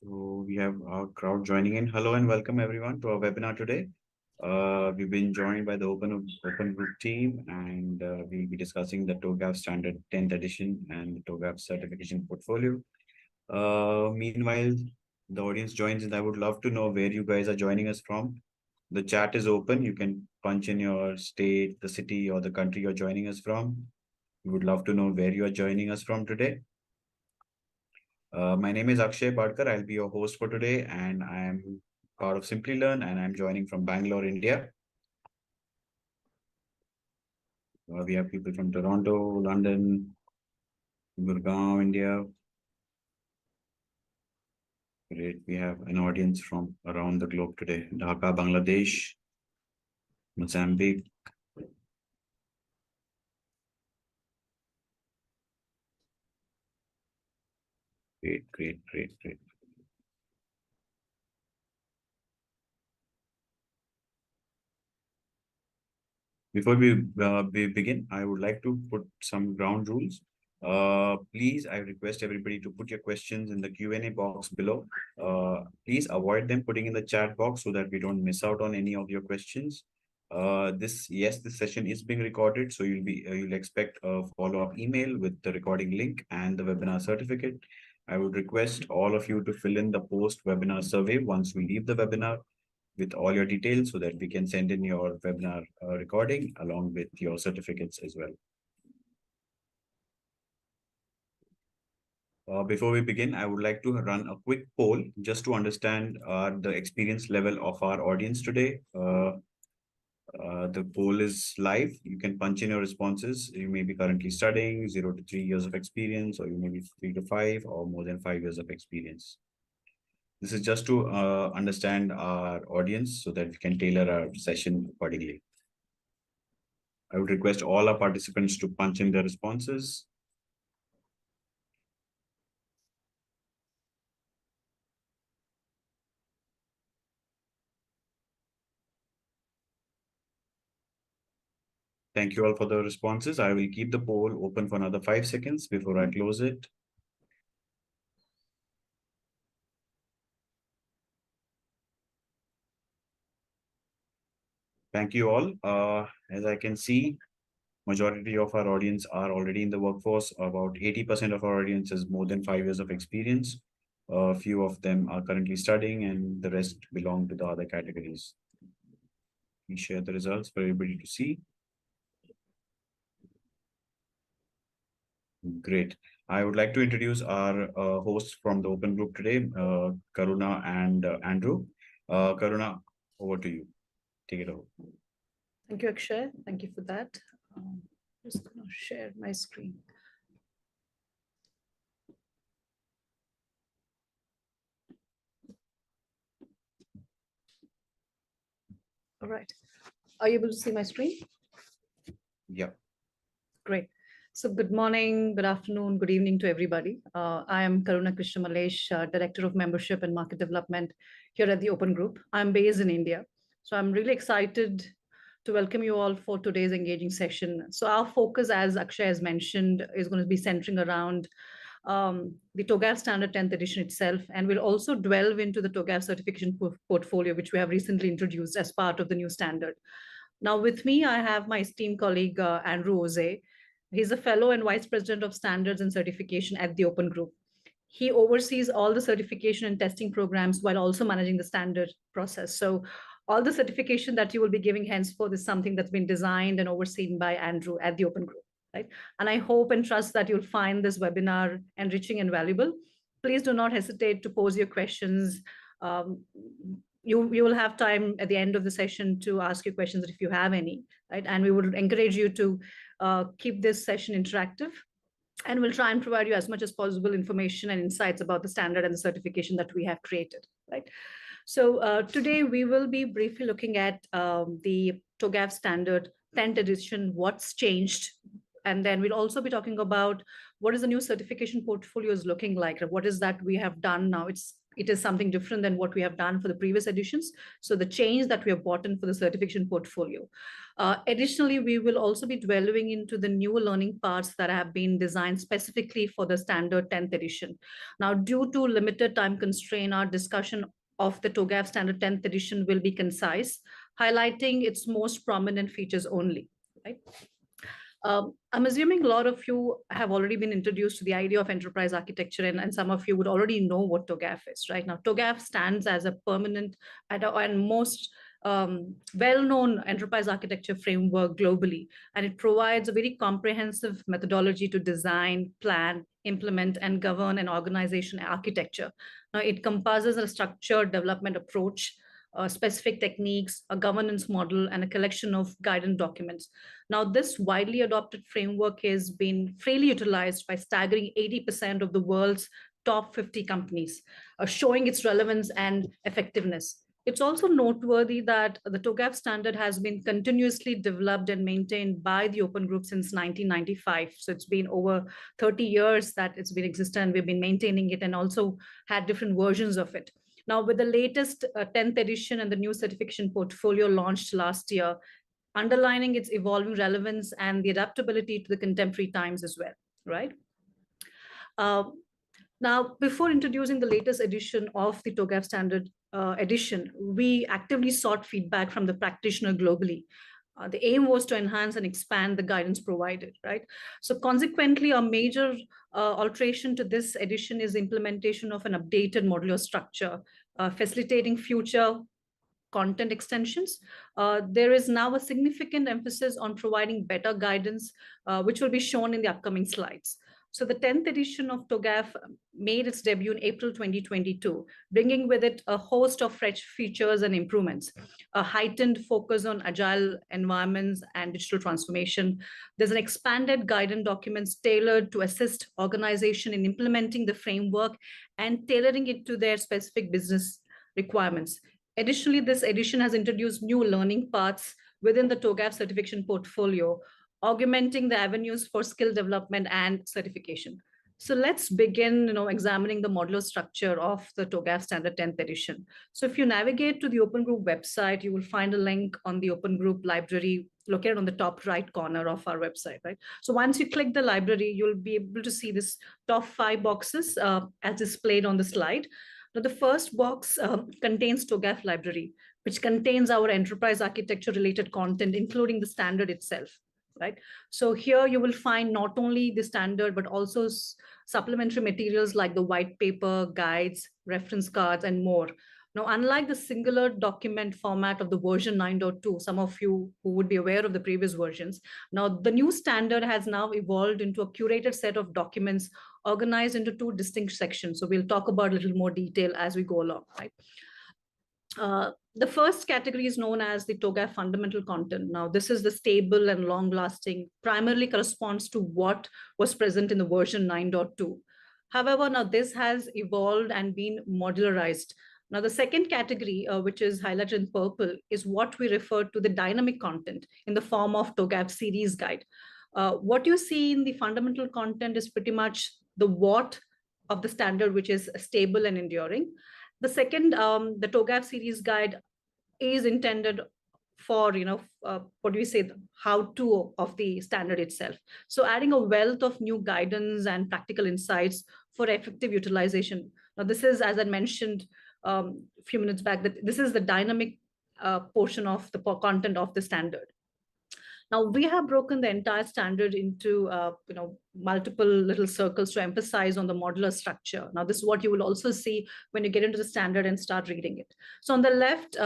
So we have our crowd joining in. Hello and welcome everyone to our webinar today. We've been joined by the Open Group team, and we'll be discussing the TOGAF Standard 10th edition and the TOGAF Certification portfolio. Meanwhile, the audience joins in. I would love to know where you guys are joining us from. The chat is open. You can punch in your state, the city, or the country you're joining us from. We would love to know where you are joining us from today. My name is Akshay Badkar. I'll be your host for today, and I am part of Simplilearn, and I'm joining from Bangalore, India. We have people from Toronto, London, Gurgaon, India. Great. We have an audience from around the globe today. Dhaka, Bangladesh, Mozambique. Great. Before we begin, I would like to put some ground rules. Please, I request everybody to put your questions in the Q&A box below. Please avoid them putting in the chat box so that we don't miss out on any of your questions. This session is being recorded, so you'll expect a follow-up email with the recording link and the webinar certificate. I would request all of you to fill in the post-webinar survey once we leave the webinar with all your details so that we can send in your webinar recording along with your certificates as well. Before we begin, I would like to run a quick poll just to understand the experience level of our audience today. The poll is live. You can punch in your responses. You may be currently studying 0 to 3 years of experience, or you may be 3 to 5 or more than 5 years of experience. This is just to understand our audience so that we can tailor our session accordingly. I would request all our participants to punch in their responses. Thank you all for the responses. I will keep the poll open for another 5 seconds before I close it. Thank you all. As I can see, majority of our audience are already in the workforce. About 80% of our audience has more than 5 years of experience. A few of them are currently studying, and the rest belong to the other categories. We share the results for everybody to see. Great. I would like to introduce our hosts from the Open Group today, Karuna and Andrew. Karuna, over to you. Take it over. Thank you, Akshay. Thank you for that. I'm just going to share my screen. All right. Are you able to see my screen? Yeah. Great. So good morning, good afternoon, good evening to everybody. I am Karuna Krishna Malesh, Director of Membership and Market Development here at the Open Group. I'm based in India. So I'm really excited to welcome you all for today's engaging session. So our focus, as Akshay has mentioned, is going to be centering around the TOGAF Standard 10th edition itself, and we'll also delve into the TOGAF certification portfolio, which we have recently introduced as part of the new standard. Now, with me, I have my esteemed colleague, Andrew Josey. He's a fellow and vice president of standards and certification at the Open Group. He oversees all the certification and testing programs while also managing the standard process. So all the certification that you will be giving henceforth is something that's been designed and overseen by Andrew at the Open Group. Right? And I hope and trust that you'll find this webinar enriching and valuable. Please do not hesitate to pose your questions. You will have time at the end of the session to ask your questions if you have any, right? And we would encourage you to keep this session interactive, and we'll try and provide you as much as possible information and insights about the standard and the certification that we have created, right? So today we will be briefly looking at the TOGAF Standard 10th edition, what's changed, and then we'll also be talking about what is the new certification portfolio is looking like, what is that we have done now. It's it is something different than what we have done for the previous editions. So the change that we have brought in for the certification portfolio. Additionally, we will also be delving into the new learning parts that have been designed specifically for the standard 10th edition. Now, due to limited time constraint, our discussion of the TOGAF Standard 10th edition will be concise, highlighting its most prominent features only, right? I'm assuming a lot of you have already been introduced to the idea of enterprise architecture, and some of you would already know what TOGAF is, right? Now, TOGAF stands as a permanent and most well-known enterprise architecture framework globally, and it provides a very comprehensive methodology to design, plan, implement, and govern an organization architecture. Now, it compasses a structured development approach, specific techniques, a governance model, and a collection of guidance documents. Now, this widely adopted framework has been freely utilized by staggering 80% of the world's top 50 companies, showing its relevance and effectiveness. It's also noteworthy that the TOGAF standard has been continuously developed and maintained by the Open Group since 1995. So it's been over 30 years that it's been existent. We've been maintaining it and also had different versions of it. Now, with the latest 10th edition and the new certification portfolio launched last year, underlining its evolving relevance and the adaptability to the contemporary times as well, right? Now, before introducing the latest edition of the TOGAF Standard edition, we actively sought feedback from the practitioner globally. The aim was to enhance and expand the guidance provided, right? So consequently, a major alteration to this edition is implementation of an updated modular structure, facilitating future content extensions. There is now a significant emphasis on providing better guidance, which will be shown in the upcoming slides. So the 10th edition of TOGAF made its debut in April 2022, bringing with it a host of fresh features and improvements, a heightened focus on agile environments and digital transformation. There's an expanded guidance documents tailored to assist organization in implementing the framework and tailoring it to their specific business requirements. Additionally, this edition has introduced new learning paths within the TOGAF certification portfolio, augmenting the avenues for skill development and certification. So let's begin, examining the modular structure of the TOGAF Standard 10th edition. So if you navigate to the Open Group website, you will find a link on the Open Group library located on the top right corner of our website, right? So once you click the library, you'll be able to see this top 5 boxes as displayed on the slide. Now, the first box contains TOGAF library, which contains our enterprise architecture related content, including the standard itself, right? So here you will find not only the standard, but also supplementary materials like the white paper, guides, reference cards, and more. Now, unlike the singular document format of the version 9.2, some of you who would be aware of the previous versions, now the new standard has now evolved into a curated set of documents organized into 2 distinct sections. So we'll talk about a little more detail as we go along, right? The first category is known as the TOGAF fundamental content. Now, this is the stable and long-lasting, primarily corresponds to what was present in the version 9.2. However, now this has evolved and been modularized. Now, the second category, which is highlighted in purple, is what we refer to the dynamic content in the form of TOGAF series guide. What you see in the fundamental content is pretty much the what of the standard, which is stable and enduring. The second, the TOGAF series guide is intended for, what do we say, the how-to of the standard itself. So adding a wealth of new guidance and practical insights for effective utilization. Now, this is, as I mentioned a few minutes back, that this is the dynamic portion of the content of the standard. Now, we have broken the entire standard into multiple little circles to emphasize on the modular structure. Now, this is what you will also see when you get into the standard and start reading it. So on the left,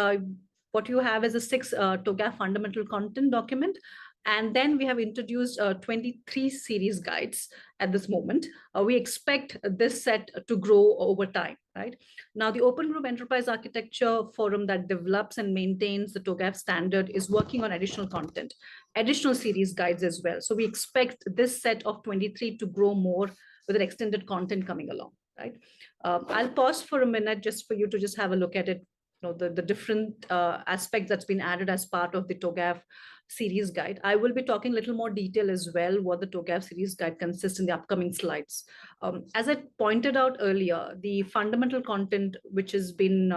what you have is a 6 TOGAF fundamental content document. And then we have introduced 23 series guides at this moment. We expect this set to grow over time, right? Now, the Open Group Enterprise Architecture Forum that develops and maintains the TOGAF standard is working on additional content, additional series guides as well. So we expect this set of 23 to grow more with an extended content coming along, right? I'll pause for a minute just for you to just have a look at it the different aspects that's been added as part of the TOGAF series guide. I will be talking a little more detail as well what the TOGAF series guide consists in the upcoming slides. As I pointed out earlier, the fundamental content which has been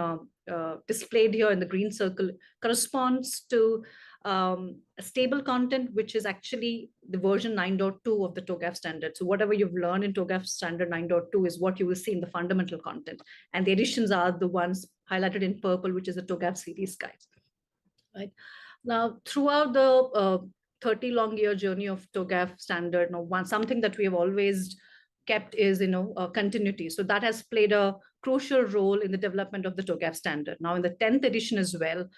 displayed here in the green circle corresponds to a stable content, which is actually the version 9.2 of the TOGAF standard. So whatever you've learned in TOGAF standard 9.2 is what you will see in the fundamental content. And the additions are the ones highlighted in purple, which is the TOGAF series guides. Right now, throughout the 30 long year journey of TOGAF standard, something that we have always kept is continuity. So that has played a crucial role in the development of the TOGAF standard. Now in the 10th edition as well,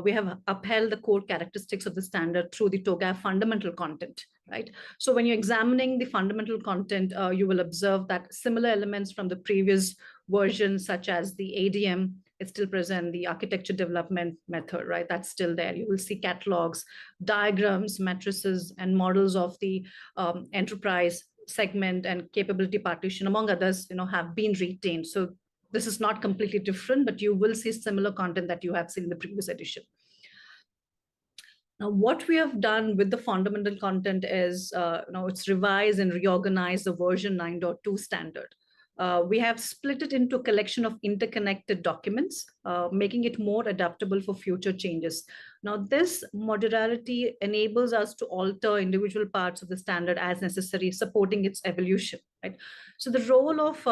we have upheld the core characteristics of the standard through the TOGAF fundamental content, right? So when you're examining the fundamental content, you will observe that similar elements from the previous version, such as the ADM, is still present, the architecture development method, right? That's still there. You will see catalogs, diagrams, matrices, and models of the enterprise segment and capability partition, among others, have been retained. So this is not completely different, but you will see similar content that you have seen in the previous edition. Now, what we have done with the fundamental content is, it's revised and reorganized the version 9.2 standard. We have split it into a collection of interconnected documents, making it more adaptable for future changes. Now, this modularity enables us to alter individual parts of the standard as necessary, supporting its evolution, right? So the role of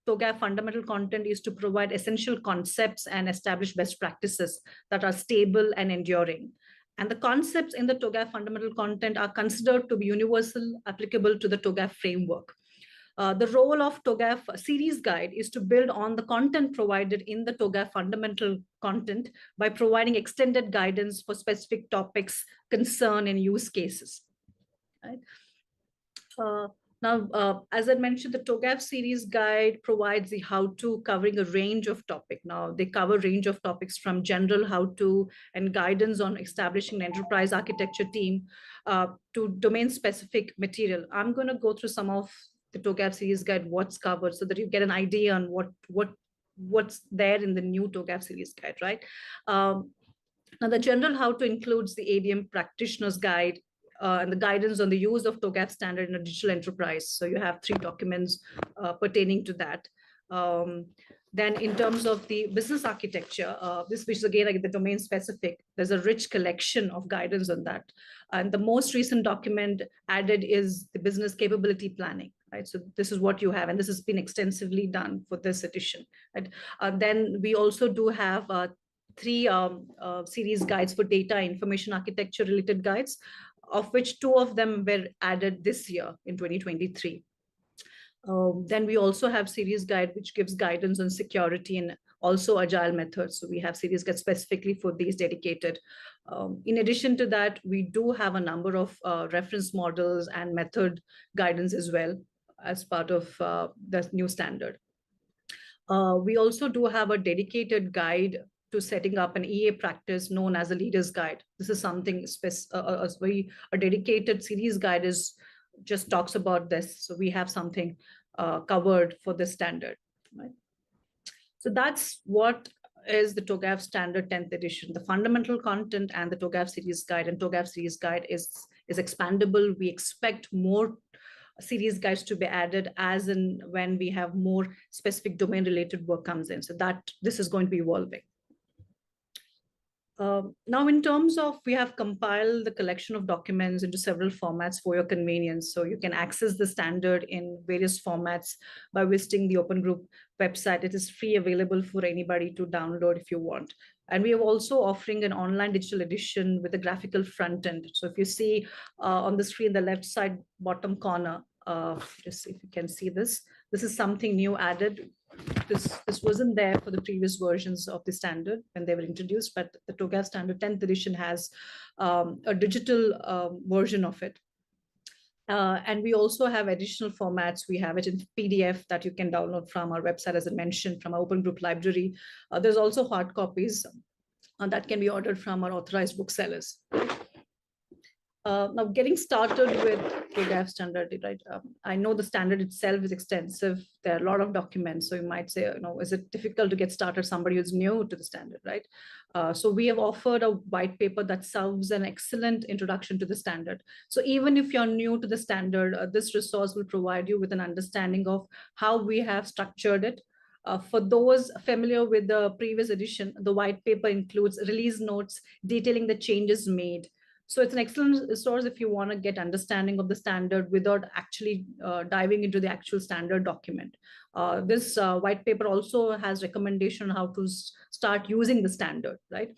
TOGAF fundamental content is to provide essential concepts and establish best practices that are stable and enduring. And the concepts in the TOGAF fundamental content are considered to be universal, applicable to the TOGAF framework. The role of TOGAF series guide is to build on the content provided in the TOGAF fundamental content by providing extended guidance for specific topics, concern, and use cases. Right? Now, as I mentioned, the TOGAF series guide provides the how-to covering a range of topics. Now, they cover a range of topics from general how-to and guidance on establishing an enterprise architecture team to domain-specific material. I'm going to go through some of the TOGAF series guide, what's covered, so that you get an idea on what's there in the new TOGAF series guide, right? Now, the general how-to includes the ADM practitioner's guide, and the guidance on the use of TOGAF standard in a digital enterprise. So you have 3 documents pertaining to that. Then in terms of the business architecture, which is again like the domain specific, there's a rich collection of guidance on that. And the most recent document added is the business capability planning, right? So this is what you have, and this has been extensively done for this edition, right? Then we also do have 3 series guides for data information architecture related guides, of which 2 of them were added this year in 2023. Then we also have series guide, which gives guidance on security and also agile methods. So we have series guide specifically for these dedicated. In addition to that, we do have a number of reference models and method guidance as well as part of the new standard. We also do have a dedicated guide to setting up an EA practice known as a leader's guide. This is something a dedicated series guide is just talks about this. So we have something covered for this standard, right? So that's what is the TOGAF standard 10th edition, the fundamental content and the TOGAF series guide. And TOGAF series guide is expandable. We expect more series guides to be added as and when we have more specific domain related work comes in. So that this is going to be evolving. Now, in terms of, we have compiled the collection of documents into several formats for your convenience. So you can access the standard in various formats by visiting the Open Group website. It is free, available for anybody to download if you want. And we are also offering an online digital edition with a graphical front end. So if you see on the screen, the left side bottom corner, just see if you can see this. This is something new added. This wasn't there for the previous versions of the standard when they were introduced, but the TOGAF standard 10th edition has a digital version of it. And we also have additional formats. We have it in PDF that you can download from our website, as I mentioned, from our Open Group library. There's also hard copies that can be ordered from our authorized booksellers. Now, getting started with TOGAF standard, right? I know the standard itself is extensive. There are a lot of documents. So you might say, is it difficult to get started? Somebody who's new to the standard, right? So we have offered a white paper that serves an excellent introduction to the standard. So even if you're new to the standard, this resource will provide you with an understanding of how we have structured it. For those familiar with the previous edition, the white paper includes release notes detailing the changes made. So it's an excellent resource if you want to get understanding of the standard without actually diving into the actual standard document. This white paper also has recommendation on how to start using the standard, right?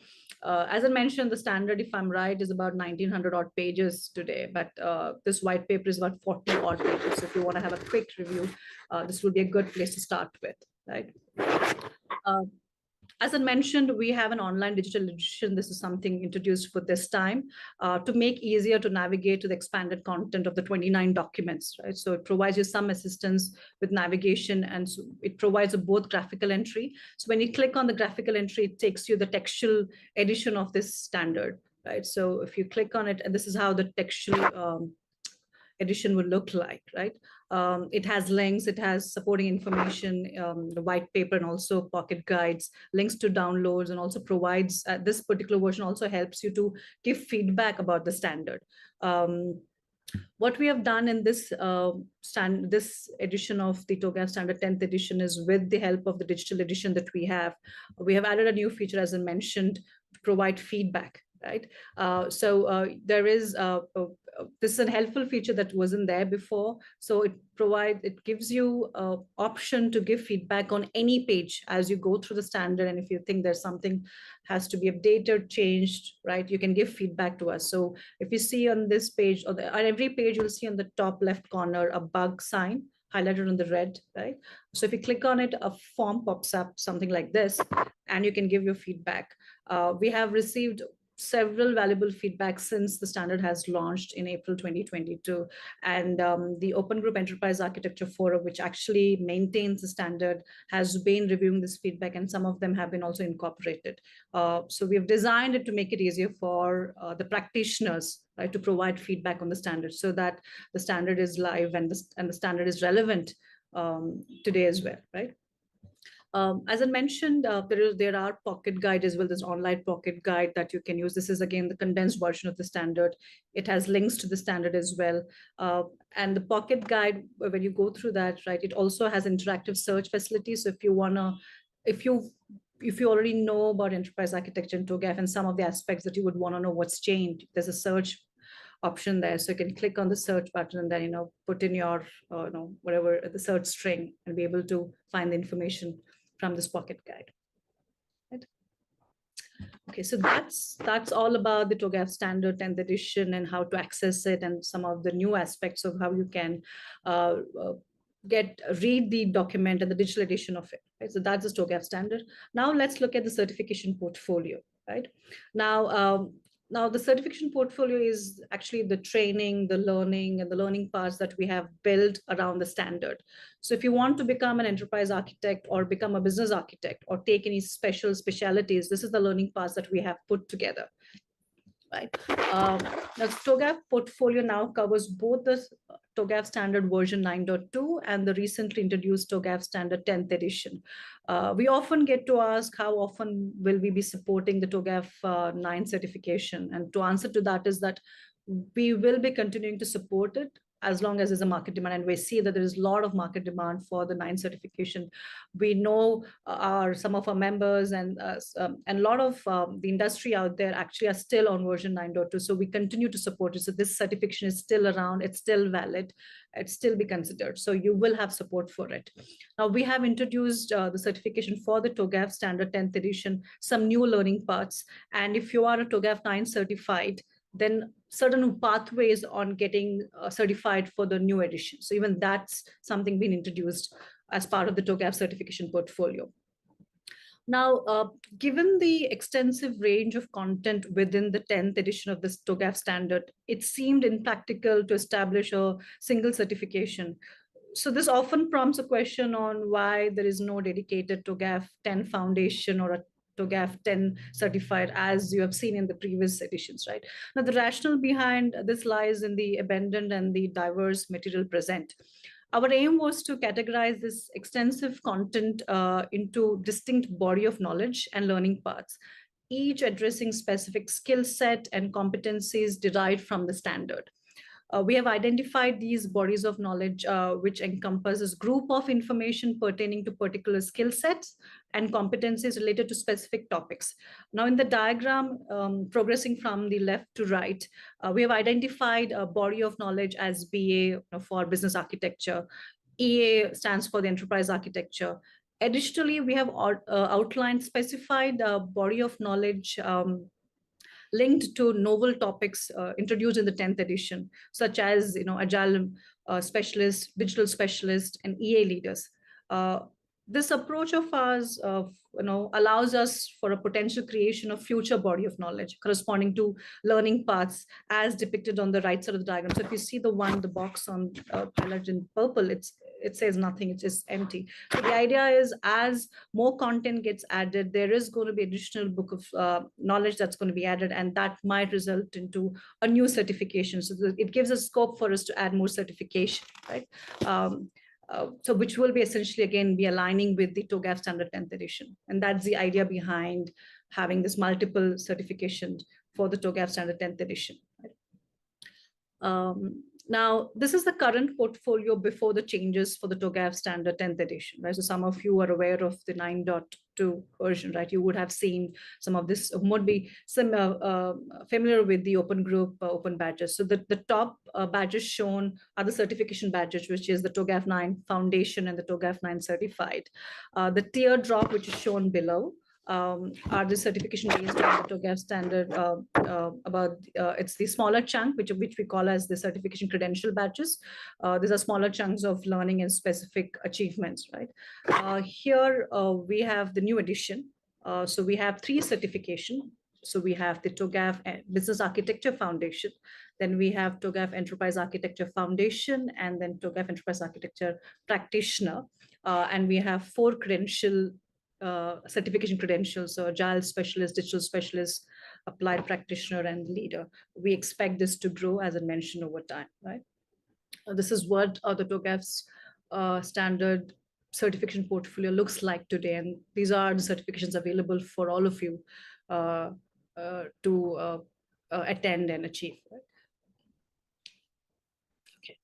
As I mentioned, the standard, if I'm right, is about 1900 odd pages today, but this white paper is about 40 odd pages. So if you want to have a quick review, this will be a good place to start with, right? As I mentioned, we have an online digital edition. This is something introduced for this time to make easier to navigate to the expanded content of the 29 documents, right? So it provides you some assistance with navigation, and so it provides a both graphical entry. So when you click on the graphical entry, it takes you the textual edition of this standard, right? So if you click on it, and this is how the textual edition would look like, right? It has links, it has supporting information, the white paper, and also pocket guides, links to downloads, and also provides, this particular version also helps you to give feedback about the standard. What we have done in this this edition of the TOGAF Standard 10th edition is, with the help of the digital edition that we have added a new feature, as I mentioned, to provide feedback, right? There is this is a helpful feature that wasn't there before. So it gives you an option to give feedback on any page as you go through the standard. And if you think there's something has to be updated, changed, right, you can give feedback to us. So if you see on this page, or on every page, you'll see on the top left corner a bug sign highlighted in the red, right? So if you click on it, a form pops up, something like this, and you can give your feedback. We have received several valuable feedback since the standard has launched in April 2022. And the Open Group Enterprise Architecture Forum, which actually maintains the standard, has been reviewing this feedback, and some of them have been also incorporated. So we've designed it to make it easier for the practitioners, right, to provide feedback on the standard, so that the standard is live and the standard is relevant today as well, right? As I mentioned, there are pocket guide as well. There's online pocket guide that you can use. This is again the condensed version of the standard. It has links to the standard as well. And the pocket guide, when you go through that, right, it also has interactive search facilities. So if you already know about enterprise architecture and TOGAF and some of the aspects that you would want to know what's changed, there's a search option there. So you can click on the search button and then, put in your, whatever the search string, and be able to find the information from this pocket guide. Right? Okay, so that's all about the TOGAF Standard 10th edition and how to access it, and some of the new aspects of how you can read the document and the digital edition of it. Right? So that's the TOGAF Standard. Now let's look at the certification portfolio. Right now, the certification portfolio is actually the training, the learning, and the learning parts that we have built around the standard. So if you want to become an enterprise architect or become a business architect or take any specialities, this is the learning parts that we have put together. Right. Now, TOGAF portfolio now covers both the TOGAF Standard version 9.2 and the recently introduced TOGAF Standard 10th edition. We often get to ask, how often will we be supporting the TOGAF 9 certification? And to answer to that is that we will be continuing to support it as long as there's a market demand, and we see that there is a lot of market demand for the 9 certification. We know some of our members and a lot of the industry out there actually are still on version 9.2. So we continue to support it. So this certification is still around, it's still valid, it's still be considered. So you will have support for it. Now we have introduced the certification for the TOGAF Standard 10th edition, some new learning parts. And if you are a TOGAF 9 certified, then certain pathways on getting certified for the new edition. So even that's something being introduced as part of the TOGAF certification portfolio. Now, given the extensive range of content within the 10th edition of this TOGAF standard, it seemed impractical to establish a single certification. So this often prompts a question on why there is no dedicated TOGAF 10 foundation or a TOGAF 10 certified, as you have seen in the previous editions, right? Now, the rationale behind this lies in the abundant and the diverse material present. Our aim was to categorize this extensive content into distinct body of knowledge and learning paths, each addressing specific skill set and competencies derived from the standard. We have identified these bodies of knowledge, which encompasses group of information pertaining to particular skill sets and competencies related to specific topics. Now, in the diagram, progressing from the left to right, we have identified a body of knowledge as BA for business architecture. EA stands for the enterprise architecture. Additionally, we have outlined specified body of knowledge linked to novel topics introduced in the 10th edition, such as agile specialist, digital specialist, and EA leaders. This approach of ours allows us for a potential creation of future body of knowledge corresponding to learning paths as depicted on the right side of the diagram. So if you see the box on highlighted in purple, it says nothing, it's just empty. So the idea is, as more content gets added, there is going to be additional book of knowledge that's going to be added, and that might result into a new certification. So it gives us scope for us to add more certification, right? So which will be essentially, again, be aligning with the TOGAF Standard 10th edition. And that's the idea behind having this multiple certifications for the TOGAF Standard 10th edition. Right? Now, this is the current portfolio before the changes for the TOGAF Standard 10th edition, right? So some of you are aware of the 9.2 version, right? You would have seen some of this, would be familiar with the open group, open badges. So the top badges shown are the certification badges, which is the TOGAF 9 Foundation and the TOGAF 9 Certified. The teardrop, which is shown below, are the certification based on the TOGAF standard it's the smaller chunk, which we call as the certification credential badges. These are smaller chunks of learning and specific achievements, right? Here we have the new edition. So we have 3 certification. So we have the TOGAF Business Architecture Foundation, then we have TOGAF Enterprise Architecture Foundation, and then TOGAF Enterprise Architecture Practitioner. And we have 4 credential certification credentials, so agile specialist, digital specialist, applied practitioner, and leader. We expect this to grow, as I mentioned, over time, right? This is what the TOGAF's standard certification portfolio looks like today, and these are the certifications available for all of you to attend and achieve. Right? Okay,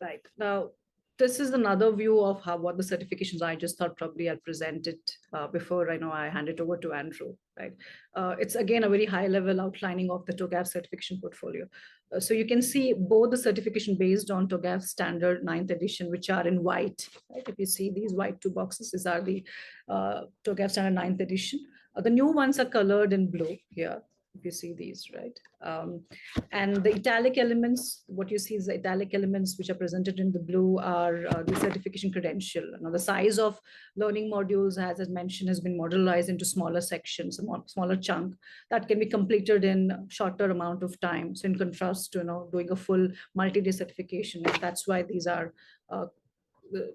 right now. This is another view of what the certifications are. I just thought probably I'll present it before I hand it over to Andrew, right? It's again a very high level outlining of the TOGAF certification portfolio. So you can see both the certification based on TOGAF Standard 9th edition, which are in white, right? If you see these white 2 boxes, these are the TOGAF Standard 9th edition. The new ones are colored in blue here, if you see these, right? And the italic elements, what you see is the italic elements which are presented in the blue are the certification credential. Now, the size of learning modules, as I mentioned, has been modularized into smaller sections, a smaller chunk that can be completed in shorter amount of time. So in contrast to doing a full multi-day certification, and that's why these are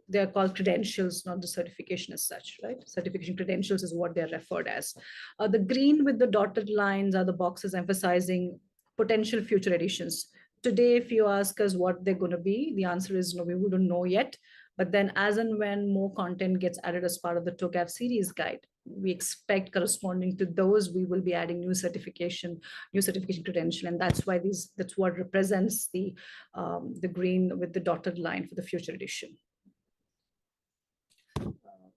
they're called credentials, not the certification as such, right? Certification credentials is what they're referred as. The green with the dotted lines are the boxes emphasizing potential future editions. Today, if you ask us what they're going to be, the answer is no, we wouldn't know yet. But then as and when more content gets added as part of the TOGAF series guide, we expect corresponding to those, we will be adding new certification credential. And that's why that's what represents the green with the dotted line for the future edition.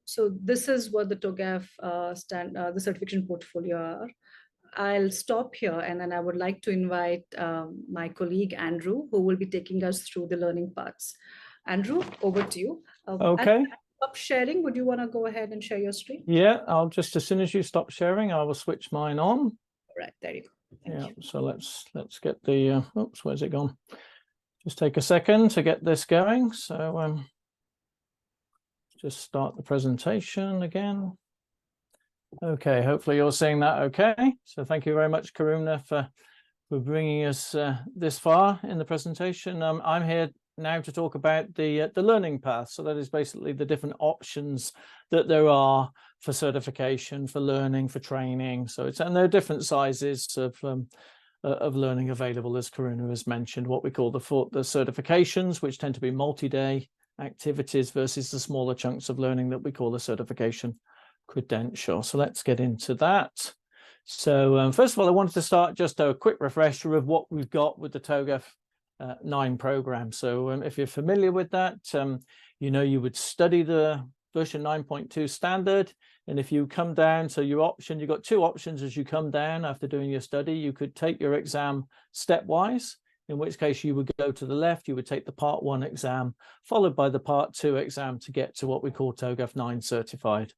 So this is what the TOGAF the certification portfolio are. I'll stop here, and then I would like to invite my colleague, Andrew, who will be taking us through the learning paths. Andrew, over to you. Okay. Stop sharing. Would you want to go ahead and share your screen? Yeah, I'll just, as soon as you stop sharing, I will switch mine on. All right, there you go. Thank you. So let's get the, oops, where's it gone? Just take a second to get this going. So just start the presentation again. Okay, hopefully you're seeing that okay. So thank you very much, Karuna, for bringing us this far in the presentation. I'm here now to talk about the learning path. So that is basically the different options that there are for certification, for learning, for training. So and there are different sizes of learning available, as Karuna has mentioned, what we call the certifications, which tend to be multi-day activities, versus the smaller chunks of learning that we call the certification credential. So let's get into that. So first of all, I wanted to start just a quick refresher of what we've got with the TOGAF 9 program. So if you're familiar with that, you know, you would study the version 9.2 standard. And if you come down, so you've got two options as you come down after doing your study. You could take your exam stepwise, in which case you would go to the left, you would take the part 1 exam, followed by the part 2 exam to get to what we call TOGAF 9 certified.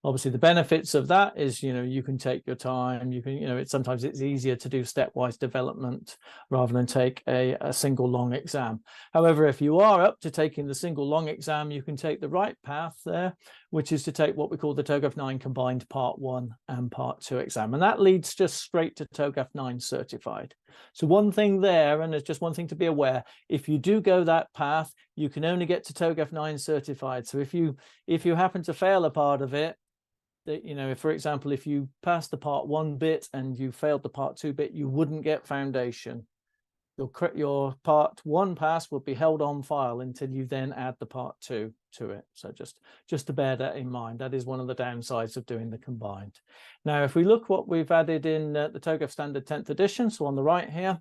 Obviously, the benefits of that is, you know, you can take your time. You can, you know, sometimes it's easier to do stepwise development rather than take a single long exam. However, if you are up to taking the single long exam, you can take the right path there, which is to take what we call the TOGAF 9 combined part 1 and part 2 exam. And that leads just straight to TOGAF 9 certified. So one thing there, and there's just one thing to be aware, if you do go that path, you can only get to TOGAF 9 certified. So if you happen to fail a part of it, that, you know, if, for example, if you passed the part 1 bit and you failed the part 2 bit, you wouldn't get foundation. Your part 1 pass would be held on file until you then add the part 2 to it. So just to bear that in mind, that is one of the downsides of doing the combined. Now, if we look what we've added in the TOGAF Standard 10th edition, so on the right here,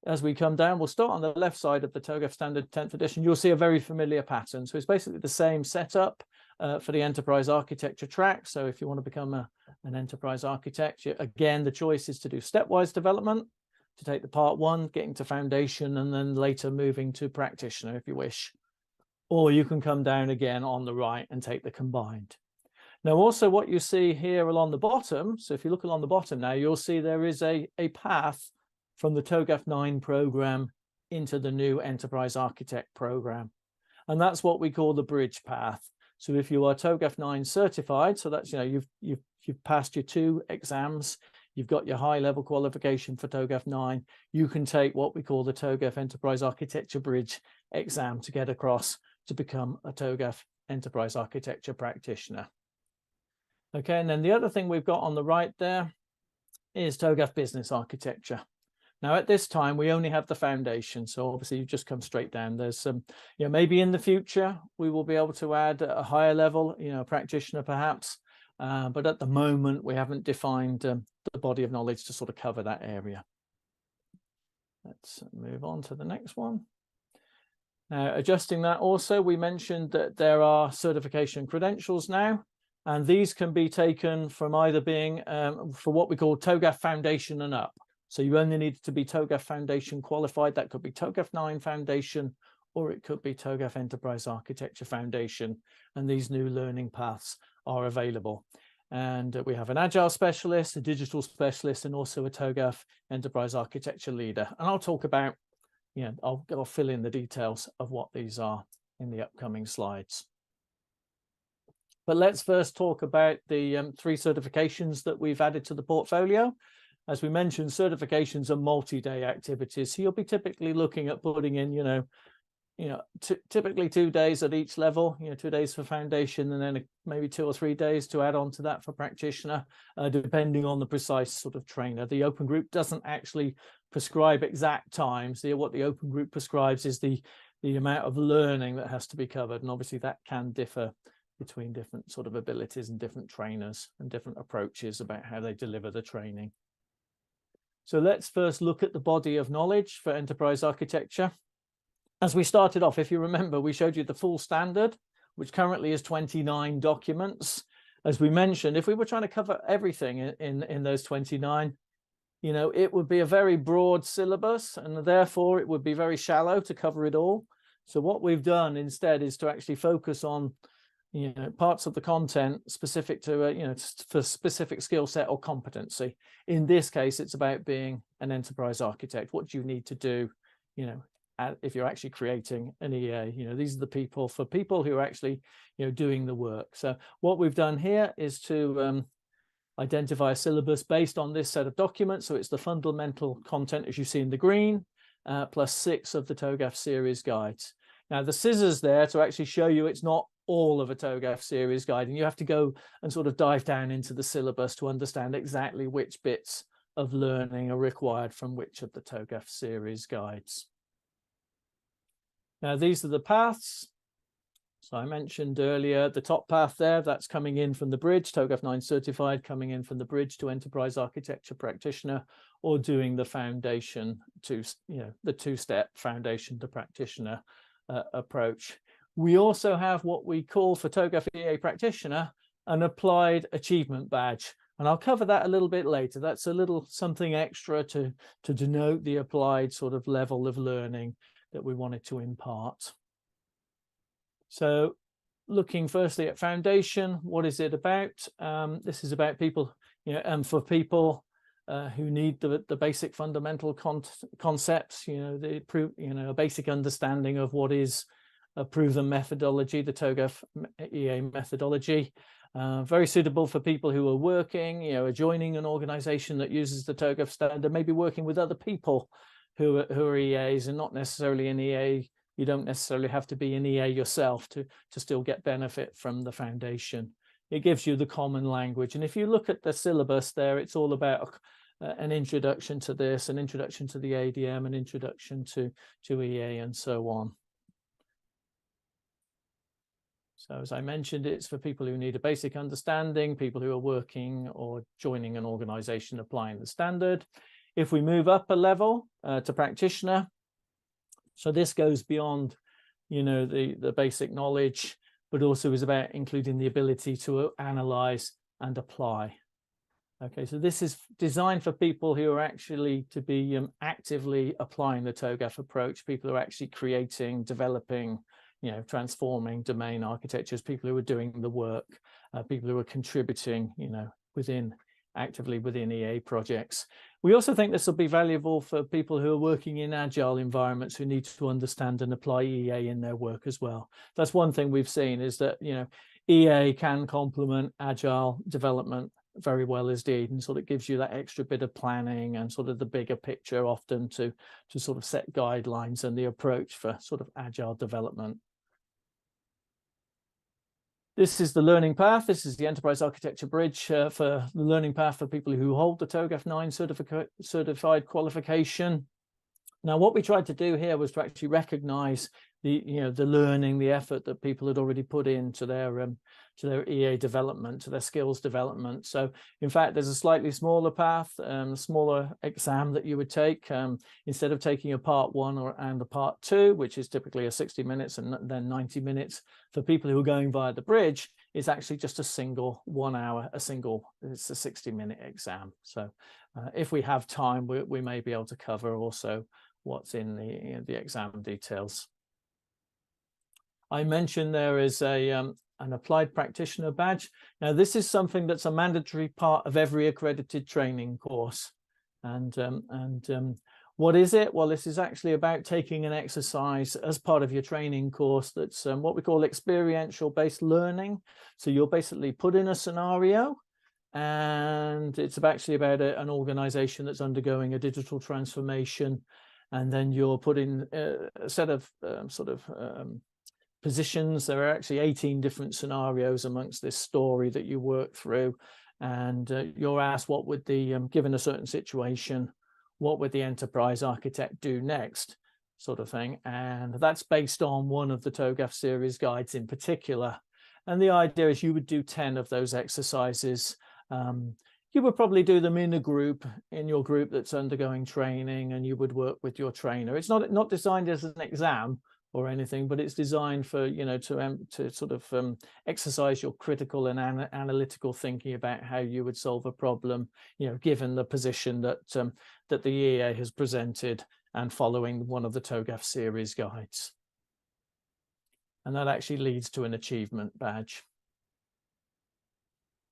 as we come down, we'll start on the left side of the TOGAF Standard 10th edition. You'll see a very familiar pattern. So it's basically the same setup for the enterprise architecture track. So if you want to become an enterprise architect, again, the choice is to do stepwise development, to take the part 1, getting to foundation, and then later moving to practitioner if you wish. Or you can come down again on the right and take the combined. Now, also what you see here along the bottom, so if you look along the bottom now, you'll see there is a path from the TOGAF 9 program into the new enterprise architect program. And that's what we call the bridge path. So if you are TOGAF 9 certified, so that's, you know, you've passed your 2 exams, you've got your high level qualification for TOGAF 9, you can take what we call the TOGAF Enterprise Architecture Bridge exam to get across to become a TOGAF Enterprise Architecture practitioner. Okay, and then the other thing we've got on the right there is TOGAF Business Architecture. Now, at this time, we only have the foundation. So obviously, you just come straight down. There's some, you know, maybe in the future, we will be able to add a higher level, you know, practitioner perhaps. But at the moment, we haven't defined the body of knowledge to sort of cover that area. Let's move on to the next one. Now, adjusting that also, we mentioned that there are certification credentials now, and these can be taken from either being for what we call TOGAF Foundation and up. So you only need to be TOGAF Foundation qualified. That could be TOGAF 9 Foundation, or it could be TOGAF Enterprise Architecture Foundation. And these new learning paths are available. And we have an Agile specialist, a digital specialist, and also a TOGAF Enterprise Architecture leader. And I'll talk about, you know, I'll fill in the details of what these are in the upcoming slides. But let's first talk about the 3 certifications that we've added to the portfolio. As we mentioned, certifications are multi-day activities. So you'll be typically looking at putting in, typically 2 days at each level, 2 days for foundation, and then maybe 2 or 3 days to add on to that for practitioner, depending on the precise sort of trainer. The open group doesn't actually prescribe exact times. What the open group prescribes is the amount of learning that has to be covered. And obviously that can differ between different sort of abilities and different trainers and different approaches about how they deliver the training. So let's first look at the body of knowledge for enterprise architecture. As we started off, if you remember, we showed you the full standard, which currently is 29 documents. As we mentioned, if we were trying to cover everything in those 29, it would be a very broad syllabus, and therefore it would be very shallow to cover it all. So what we've done instead is to actually focus on parts of the content specific to for specific skill set or competency. In this case, it's about being an enterprise architect. What do you need to do, if you're actually creating an EA? These are the people who are actually doing the work. So what we've done here is to identify a syllabus based on this set of documents. So it's the fundamental content, as you see in the green, plus 6 of the TOGAF series guides. Now the scissors there to actually show you it's not all of a TOGAF series guide, and you have to go and sort of dive down into the syllabus to understand exactly which bits of learning are required from which of the TOGAF series guides. Now these are the paths. So I mentioned earlier the top path there, that's coming in from the bridge, TOGAF 9 certified, coming in from the bridge to enterprise architecture practitioner, or doing the foundation to, the two-step foundation to practitioner approach. We also have what we call for TOGAF EA practitioner an applied achievement badge, and I'll cover that a little bit later. That's a little something extra to denote the applied sort of level of learning that we wanted to impart. So looking firstly at foundation, what is it about? This is about people, for people who need the basic fundamental concepts, a basic understanding of what is a proven methodology, the TOGAF EA methodology. Very suitable for people who are working, are joining an organization that uses the TOGAF standard, maybe working with other people who are EAs and not necessarily an EA. You don't necessarily have to be an EA yourself to still get benefit from the foundation. It gives you the common language. And if you look at the syllabus there, it's all about an introduction to this, an introduction to the ADM, an introduction to EA, and so on. So as I mentioned, it's for people who need a basic understanding, people who are working or joining an organization applying the standard. If we move up a level to practitioner, so this goes beyond, the basic knowledge, but also is about including the ability to analyze and apply. Okay, so this is designed for people who are actually to be actively applying the TOGAF approach, people who are actually creating, developing, transforming domain architectures, people who are doing the work, people who are contributing, actively within EA projects. We also think this will be valuable for people who are working in agile environments who need to understand and apply EA in their work as well. That's one thing we've seen, is that EA can complement agile development very well indeed, and sort of gives you that extra bit of planning and sort of the bigger picture often to sort of set guidelines and the approach for sort of agile development. This is the learning path. This is the enterprise architecture bridge for the learning path for people who hold the TOGAF 9 certified qualification. Now, what we tried to do here was to actually recognize the learning, the effort that people had already put into their EA development, to their skills development. So in fact, there's a slightly smaller path, smaller exam that you would take. Instead of taking a part 1 and a part 2, which is typically a 60 minutes and then 90 minutes, for people who are going via the bridge, it's actually just a single 1 hour, it's a 60-minute exam. So if we have time, we may be able to cover also what's in the exam details. I mentioned there is an applied practitioner badge. Now, this is something that's a mandatory part of every accredited training course. And what is it? Well, this is actually about taking an exercise as part of your training course that's what we call experiential-based learning. So you'll basically put in a scenario, and it's actually about an organization that's undergoing a digital transformation. And then you're put in a set of positions. There are actually 18 different scenarios amongst this story that you work through. And you're asked, what would given a certain situation, what would the enterprise architect do next, sort of thing. And that's based on one of the TOGAF series guides in particular. And the idea is you would do 10 of those exercises. You would probably do them in a group, in your group that's undergoing training, and you would work with your trainer. It's not designed as an exam or anything, but it's designed for, to sort of exercise your critical and analytical thinking about how you would solve a problem, given the position that the EA has presented and following one of the TOGAF series guides. And that actually leads to an achievement badge.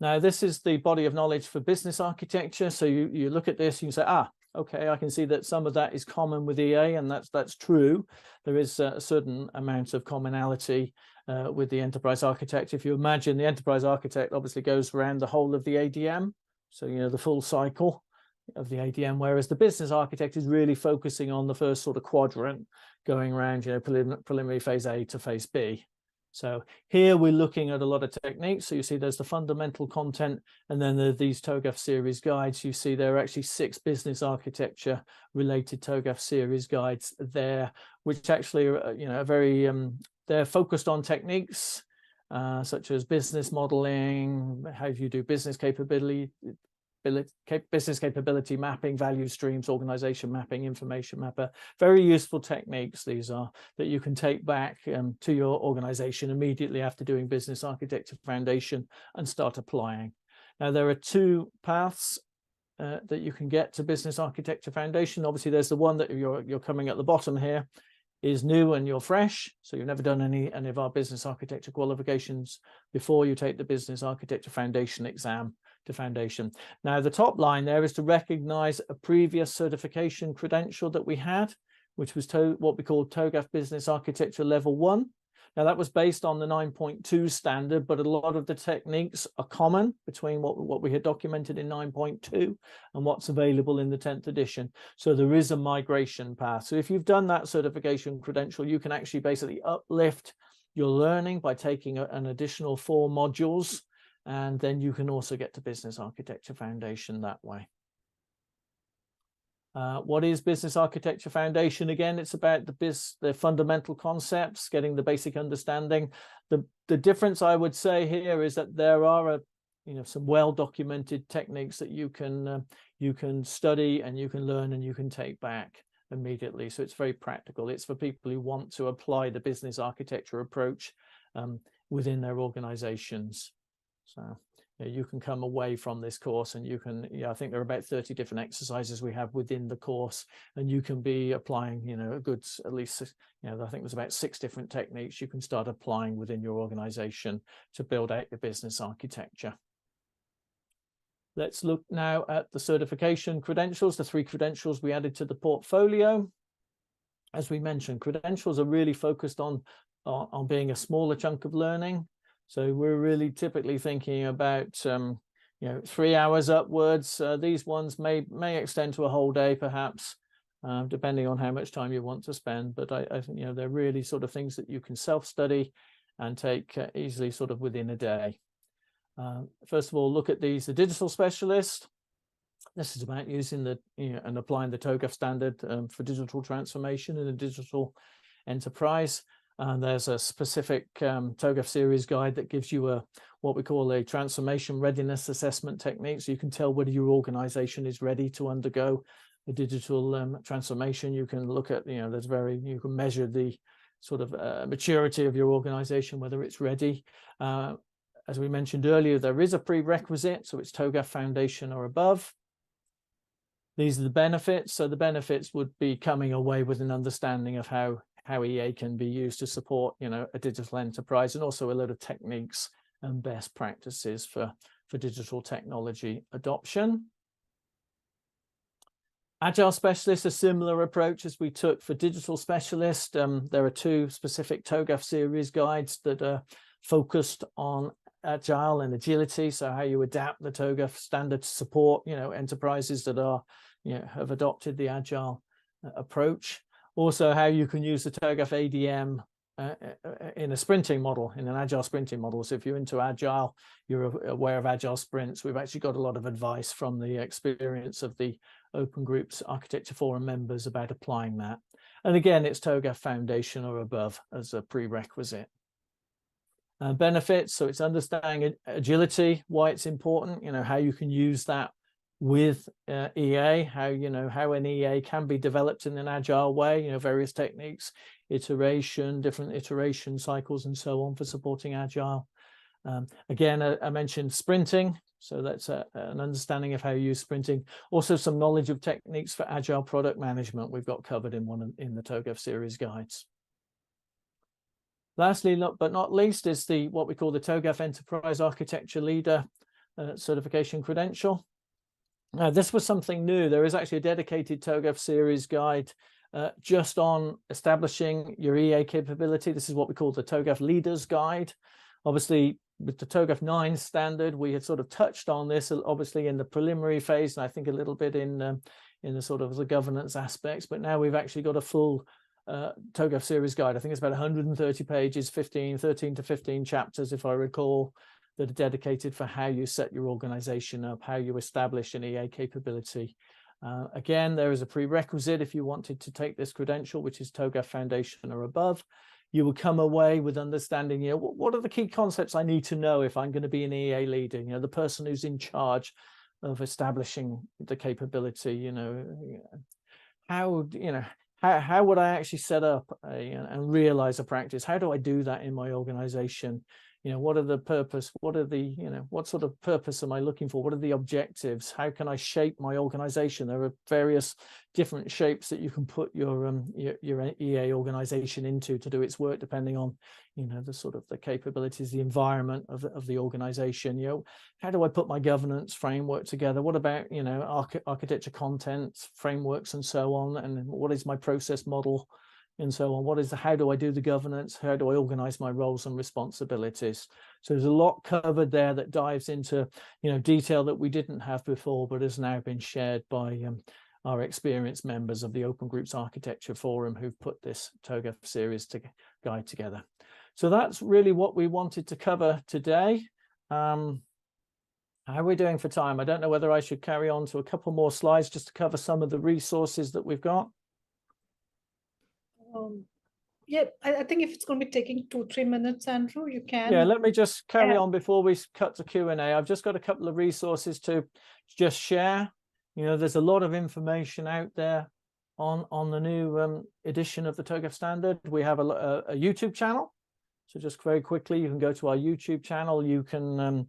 Now, this is the body of knowledge for business architecture. So you look at this, you say, okay, I can see that some of that is common with EA, and that's true. There is a certain amount of commonality with the enterprise architect. If you imagine the enterprise architect obviously goes around the whole of the ADM, so the full cycle, the ADM, whereas the business architect is really focusing on the first sort of quadrant, going around, you know, preliminary phase A to phase B. So here we're looking at a lot of techniques. So you see there's the fundamental content, and then there are these TOGAF series guides. You see there are actually 6 business architecture related TOGAF series guides there, which actually are, you know, are very, they're focused on techniques such as business modeling, how do you do business capability mapping, value streams, organization mapping, information mapper. Very useful techniques these are, that you can take back to your organization immediately after doing business architecture foundation and start applying. Now there are 2 paths that you can get to business architecture foundation. Obviously there's the one that you're coming at the bottom here, is new and you're fresh, so you've never done any of our business architecture qualifications before. You take the business architecture foundation exam to foundation. Now the top line there is to recognize a previous certification credential that we had, which was what we call TOGAF Business Architecture Level 1. Now that was based on the 9.2 standard, but a lot of the techniques are common between what we had documented in 9.2 and what's available in the 10th edition. So there is a migration path. So if you've done that certification credential, you can actually basically uplift your learning by taking an additional 4 modules, and then you can also get to Business Architecture Foundation that way. What is Business Architecture Foundation? Again, it's about the fundamental concepts, getting the basic understanding. The difference I would say here is that there are some well-documented techniques that you can study and you can learn and you can take back immediately. So it's very practical. It's for people who want to apply the business architecture approach within their organizations. So you can come away from this course and you can, I think there are about 30 different exercises we have within the course, and you can be applying, a good, at least, I think there's about 6 different techniques you can start applying within your organization to build out your business architecture. Let's look now at the certification credentials, the 3 credentials we added to the portfolio. As we mentioned, credentials are really focused on being a smaller chunk of learning. So we're really typically thinking about 3 hours upwards. These ones may extend to a whole day, perhaps, depending on how much time you want to spend. But I think they're really sort of things that you can self-study and take easily sort of within a day. First of all, look at these. The digital specialist. This is about using and applying the TOGAF standard for digital transformation in a digital enterprise. And there's a specific TOGAF series guide that gives you what we call a transformation readiness assessment technique. So you can tell whether your organization is ready to undergo a digital transformation. You can look at, you can measure the sort of maturity of your organization, whether it's ready. As we mentioned earlier, there is a prerequisite, so it's TOGAF Foundation or above. These are the benefits. So the benefits would be coming away with an understanding of how EA can be used to support, a digital enterprise, and also a lot of techniques and best practices for digital technology adoption. Agile specialist, a similar approach as we took for digital specialist. There are 2 specific TOGAF series guides that are focused on agile and agility. So how you adapt the TOGAF standard to support, enterprises that are, have adopted the agile approach. Also, how you can use the TOGAF ADM in a sprinting model, in an agile sprinting model. So if you're into agile, you're aware of agile sprints. We've actually got a lot of advice from the experience of the Open Group's Architecture Forum members about applying that. And again, it's TOGAF Foundation or above as a prerequisite. Benefits, so it's understanding agility, why it's important, how you can use that with EA, how an EA can be developed in an agile way, various techniques, different iteration cycles and so on for supporting agile. Again, I mentioned sprinting, so that's an understanding of how you use sprinting. Also some knowledge of techniques for agile product management we've got covered in the TOGAF series guides. Lastly, but not least, is what we call the TOGAF Enterprise Architecture Leader certification credential. Now, this was something new. There is actually a dedicated TOGAF series guide just on establishing your EA capability. This is what we call the TOGAF Leaders Guide. Obviously, with the TOGAF 9 standard, we had sort of touched on this obviously in the preliminary phase, and I think a little bit in the sort of the governance aspects, but now we've actually got a full TOGAF series guide. I think it's about 130 pages, 13 to 15 chapters, if I recall, that are dedicated for how you set your organization up, how you establish an EA capability. Again, there is a prerequisite if you wanted to take this credential, which is TOGAF Foundation or above. You will come away with understanding, what are the key concepts I need to know if I'm going to be an EA leader, the person who's in charge of establishing the capability, how would I actually set up and realize a practice? How do I do that in my organization? What are the purpose? What are the, what sort of purpose am I looking for? What are the objectives? How can I shape my organization? There are various different shapes that you can put your EA organization into to do its work, depending on, the sort of the capabilities, the environment of the organization. How do I put my governance framework together? What about, architecture, content, frameworks, and so on? And what is my process model? And so on. How do I do the governance? How do I organize my roles and responsibilities? So there's a lot covered there that dives into, detail that we didn't have before, but has now been shared by our experienced members of the Open Groups Architecture Forum who've put this TOGAF series guide together. So that's really what we wanted to cover today. How are we doing for time? I don't know whether I should carry on to a couple more slides just to cover some of the resources that we've got. Yeah, I think if it's going to be taking 2-3 minutes, Andrew, you can. Yeah, let me just carry on before we cut to Q&A. I've just got a couple of resources to just share. There's a lot of information out there on the new edition of the TOGAF Standard. We have a YouTube channel. So just very quickly, you can go to our YouTube channel. You can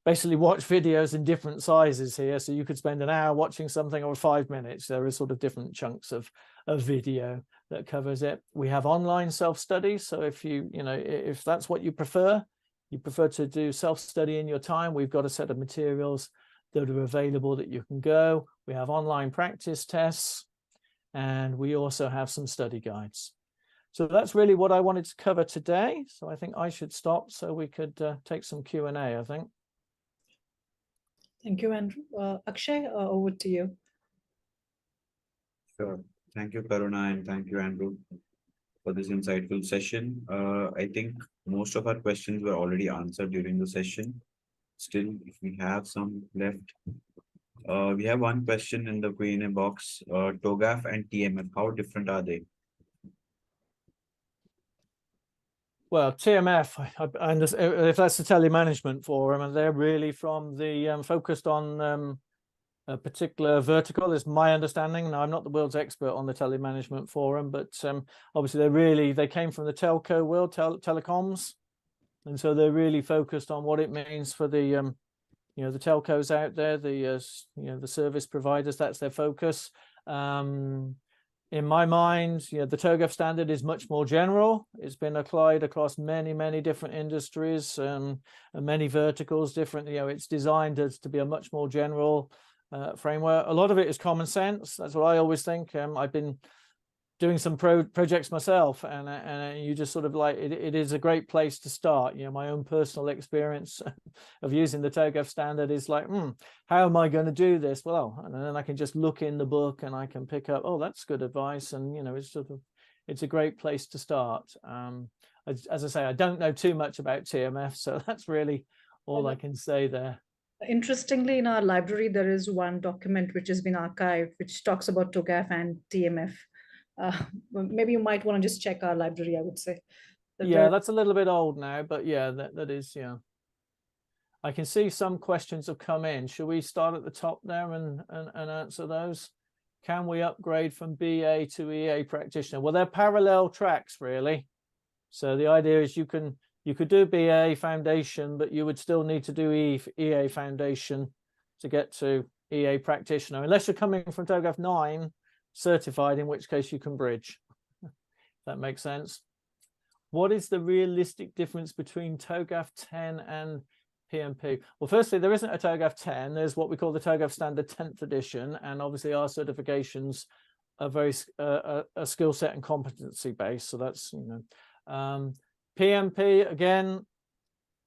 basically watch videos in different sizes here. So you could spend an hour watching something or 5 minutes. There are sort of different chunks of video that covers it. We have online self-study. So if if that's what you prefer to do self-study in your time, we've got a set of materials that are available that you can go. We have online practice tests, and we also have some study guides. So that's really what I wanted to cover today. So I think I should stop so we could take some Q&A, I think. Thank you, Andrew. Akshay, over to you. Sure. Thank you, Karuna, and thank you, Andrew, for this insightful session. I think most of our questions were already answered during the session. Still, if we have some left, we have one question in the Q&A box. TOGAF and TMF, how different are they? Well, TMF, I understand, if that's the telemanagement forum, and they're really from the focused on a particular vertical, is my understanding. Now, I'm not the world's expert on the telemanagement forum, but obviously they came from the telco world, telecoms, and so they're really focused on what it means for the the telcos out there, the service providers. That's their focus. In my mind, the TOGAF standard is much more general. It's been applied across many different industries and many verticals. Different, it's designed to be a much more general framework. A lot of it is common sense. That's what I always think. I've been doing some projects myself, and you just sort of like it is a great place to start. My own personal experience of using the TOGAF standard is like, how am I going to do this? Well, and then I can just look in the book and I can pick up, oh, that's good advice, and it's a great place to start. As I say, I don't know too much about TMF, so that's really all I can say there. Interestingly, in our library, there is one document which has been archived, which talks about TOGAF and TMF. Maybe you might want to just check our library, I would say. That's a little bit old now, but yeah, that is, I can see some questions have come in. Should we start at the top there and answer those? Can we upgrade from BA to EA practitioner? Well, they're parallel tracks, really. So the idea is you could do BA foundation, but you would still need to do EA foundation to get to EA practitioner, unless you're coming from TOGAF 9 certified, in which case you can bridge. That makes sense. What is the realistic difference between TOGAF 10 and PMP? Well, firstly, there isn't a TOGAF 10. There's what we call the TOGAF Standard 10th edition, and obviously our certifications are very a skill set and competency based. So that's PMP again.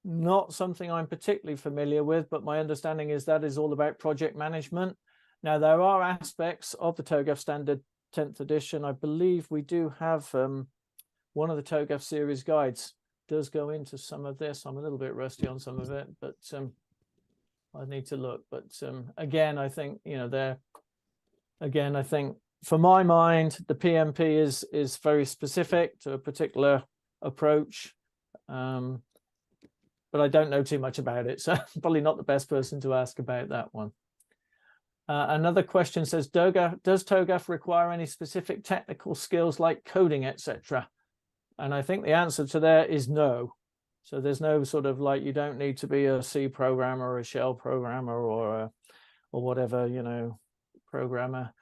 not something I'm particularly familiar with, but my understanding is that is all about project management. Now, there are aspects of the TOGAF Standard 10th edition. I believe we do have one of the TOGAF series guides does go into some of this. I'm a little bit rusty on some of it, but I need to look. But again, I think, you know, I think for my mind, the PMP is very specific to a particular approach. But I don't know too much about it, so I'm probably not the best person to ask about that one. Another question says, does TOGAF require any specific technical skills like coding, etc.? And I think the answer to that is no. So there's no sort of like, you don't need to be a C programmer or a shell programmer or whatever, you know, programmer.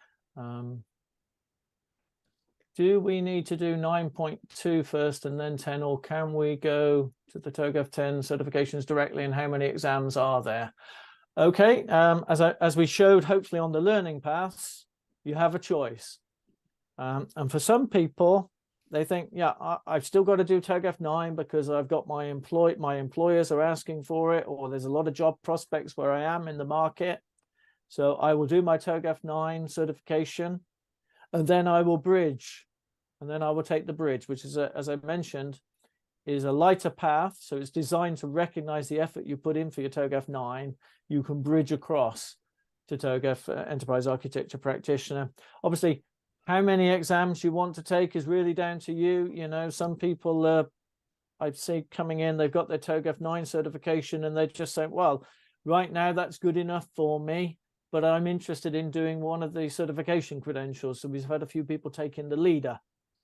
Do we need to do 9.2 first and then 10, or can we go to the TOGAF 10 certifications directly, and how many exams are there? Okay, as we showed hopefully on the learning paths, you have a choice. And for some people, they think, yeah, I've still got to do TOGAF 9 because I've got my employers are asking for it, or there's a lot of job prospects where I am in the market. So I will do my TOGAF 9 certification, and then I will bridge. And then I will take the bridge, which is, as I mentioned, is a lighter path. So it's designed to recognize the effort you put in for your TOGAF 9. You can bridge across to TOGAF Enterprise Architecture Practitioner. Obviously, how many exams you want to take is really down to you. You know, some people, I'd say coming in, they've got their TOGAF 9 certification and they just say, well, right now that's good enough for me, but I'm interested in doing one of the certification credentials. So we've had a few people take in the leader.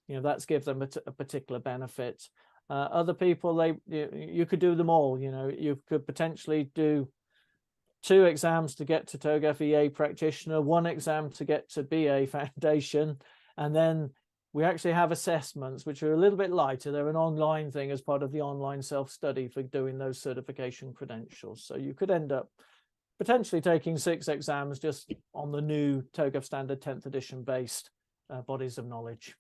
You know, that's give them a particular benefit. Other people, you could do them all. You know, you could potentially do 2 exams to get to TOGAF EA Practitioner, 1 exam to get to BA Foundation, and then we actually have assessments, which are a little bit lighter. They're an online thing as part of the online self-study for doing those certification credentials. So you could end up potentially taking 6 exams just on the new TOGAF Standard 10th edition based bodies of knowledge.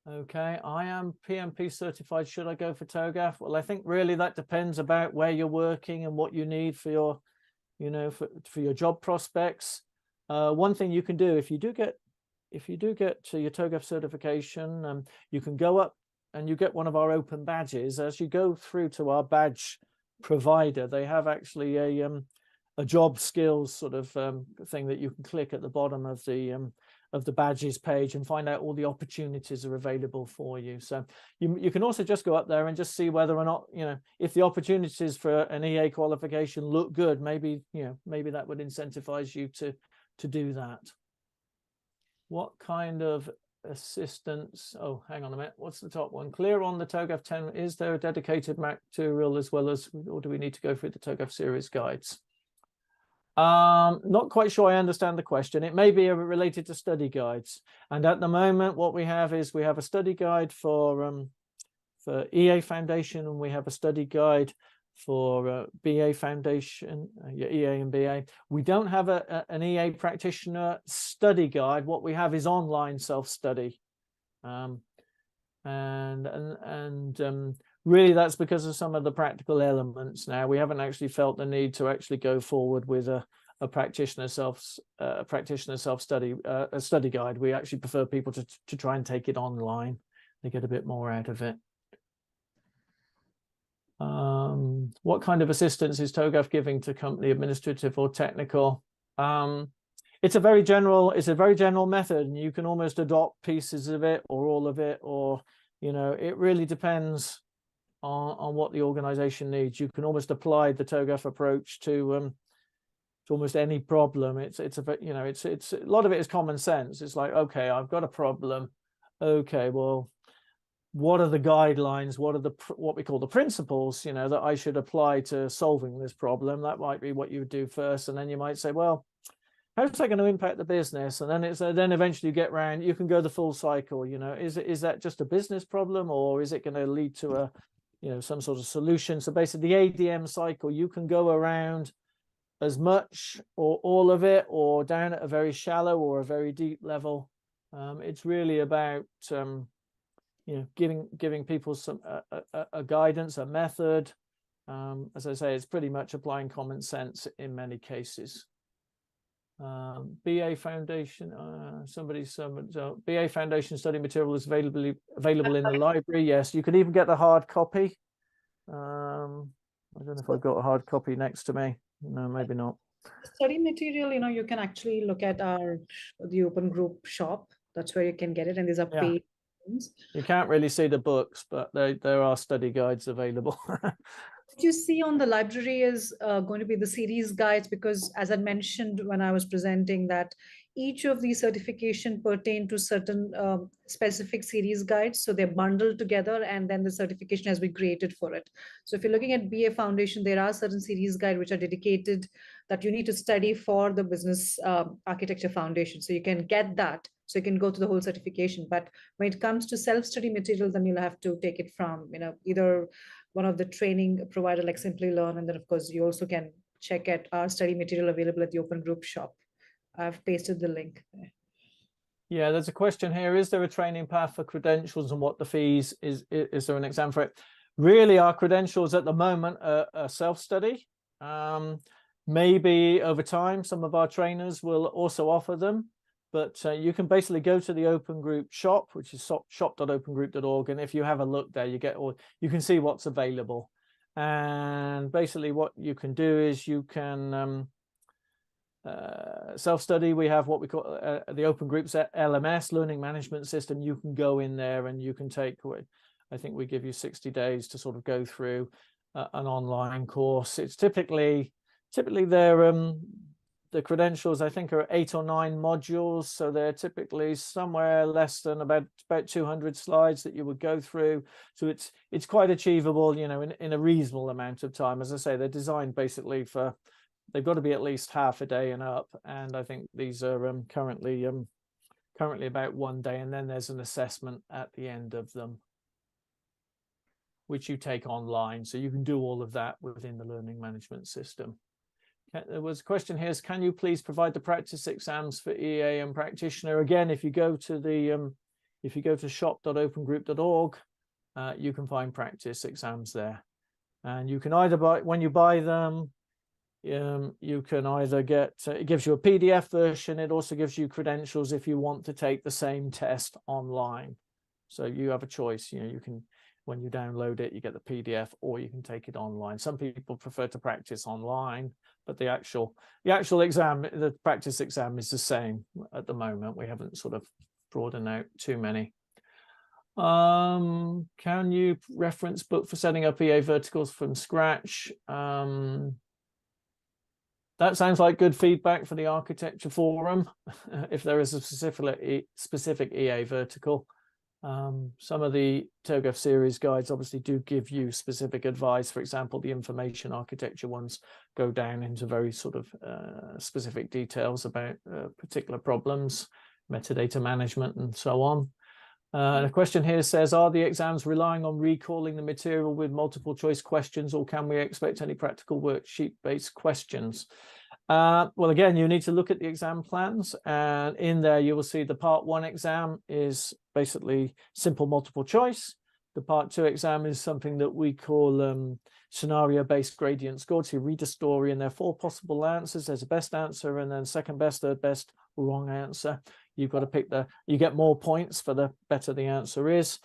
Okay, I am PMP certified. Should I go for TOGAF? Well, I think really that depends about where you're working and what you need for your, you know, for your job prospects. One thing you can do if you do get to your TOGAF certification, you can go up and you get one of our open badges. As you go through to our badge provider, they have actually a job skills sort of thing that you can click at the bottom of the badges page and find out all the opportunities are available for you. So you can also just go up there and just see whether or not, you know, if the opportunities for an EA qualification look good, maybe, you know, maybe that would incentivize you to do that. What kind of assistance? Oh, hang on a minute. What's the top one? Clear on the TOGAF 10. Is there a dedicated material as well as, or do we need to go through the TOGAF series guides? Not quite sure I understand the question. It may be related to study guides. And at the moment, what we have is we have a study guide for EA Foundation, and we have a study guide for BA Foundation, EA and BA. We don't have an EA Practitioner study guide. What we have is online self-study. Really, that's because of some of the practical elements. Now, we haven't actually felt the need to actually go forward with a practitioner self-study a study guide. We actually prefer people to try and take it online. They get a bit more out of it. What kind of assistance is TOGAF giving to company, administrative or technical? It's a very general method, and you can almost adopt pieces of it or all of it, or, you know, it really depends on what the organization needs. You can almost apply the TOGAF approach to almost any problem. It's a bit, you know, it's a lot of it is common sense. It's like, okay, I've got a problem. Okay, well, what are the guidelines? What are what we call the principles, you know, that I should apply to solving this problem? That might be what you would do first, and then you might say, well, how's that going to impact the business? And then then eventually you get round, you can go the full cycle. You know, is that just a business problem, or is it going to lead to a, you know, some sort of solution? So basically the ADM cycle, you can go around as much or all of it, or down at a very shallow or a very deep level. It's really about giving people some a guidance, a method. As I say, it's pretty much applying common sense in many cases. BA Foundation, BA Foundation study material is available in the library. Yes, you can even get the hard copy. I don't know if I've got a hard copy next to me. No, maybe not. Study material, you can actually look at the open group shop. That's where you can get it, and these are paid. You can't really see the books, but there are study guides available. What you see on the library is going to be the series guides, because as I mentioned when I was presenting, that each of these certification pertain to certain specific series guides. So they're bundled together, and then the certification has been created for it. So if you're looking at BA Foundation, there are certain series guides which are dedicated that you need to study for the business architecture foundation. So you can get that. So you can go to the whole certification. But when it comes to self-study material, then you'll have to take it from, either one of the training provider like Simplilearn, and then of course you also can check at our study material available at the open group shop. I've pasted the link there. Yeah, there's a question here. Is there a training path for credentials, and what the fees? Is there an exam for it? Really, our credentials at the moment are self-study. Maybe over time, some of our trainers will also offer them. But you can basically go to the open group shop, which is shop.opengroup.org, and if you have a look there, you can see what's available. And basically, what you can do is you can self-study. We have what we call the Open Groups LMS, Learning Management System. You can go in there and you can take, I think we give you 60 days to sort of go through an online course. It's typically they're the credentials, I think, are 8 or 9 modules, so they're typically somewhere less than about 200 slides that you would go through. So it's quite achievable, in a reasonable amount of time. As I say, they're designed basically for, they've got to be at least half a day and up, and I think these are currently about 1 day, and then there's an assessment at the end of them, which you take online. So you can do all of that within the learning management system. There was a question here: can you please provide the practice exams for EA and practitioner? Again, if you go to shop.opengroup.org, you can find practice exams there, and you can either when you buy them, you can either get it gives you a PDF version. It also gives you credentials if you want to take the same test online. So you have a choice. You can, when you download it, you get the PDF, or you can take it online. Some people prefer to practice online, but the actual exam, the practice exam, is the same at the moment. We haven't sort of broadened out too many. Can you reference book for setting up EA verticals from scratch? That sounds like good feedback for the architecture forum. If there is a specific EA vertical. Some of the TOGAF series guides obviously do give you specific advice. For example, the information architecture ones go down into very sort of specific details about particular problems, metadata management, and so on. The question here says, are the exams relying on recalling the material with multiple choice questions, or can we expect any practical worksheet-based questions? Well, again, you need to look at the exam plans, and in there you will see the part 1 exam is basically simple multiple choice. The part 2 exam is something that we call scenario-based gradient scored. So you read a story and there are 4 possible answers. There's a best answer, and then second best, third best, wrong answer. You've got to pick you get more points for the better the answer is.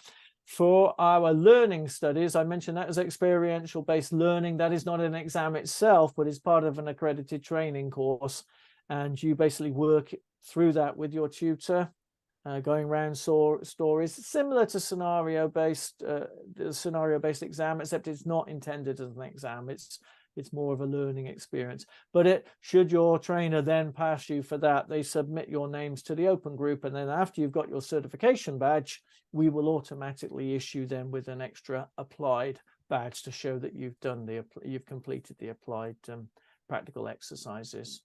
For our learning studies, I mentioned that as experiential based learning. That is not an exam itself, but it's part of an accredited training course. And you basically work through that with your tutor, going around stories, similar to scenario-based exam, except it's not intended as an exam. It's more of a learning experience. But should your trainer then pass you for that, they submit your names to the open group, and then after you've got your certification badge, we will automatically issue them with an extra applied badge to show that you've completed the applied practical exercises.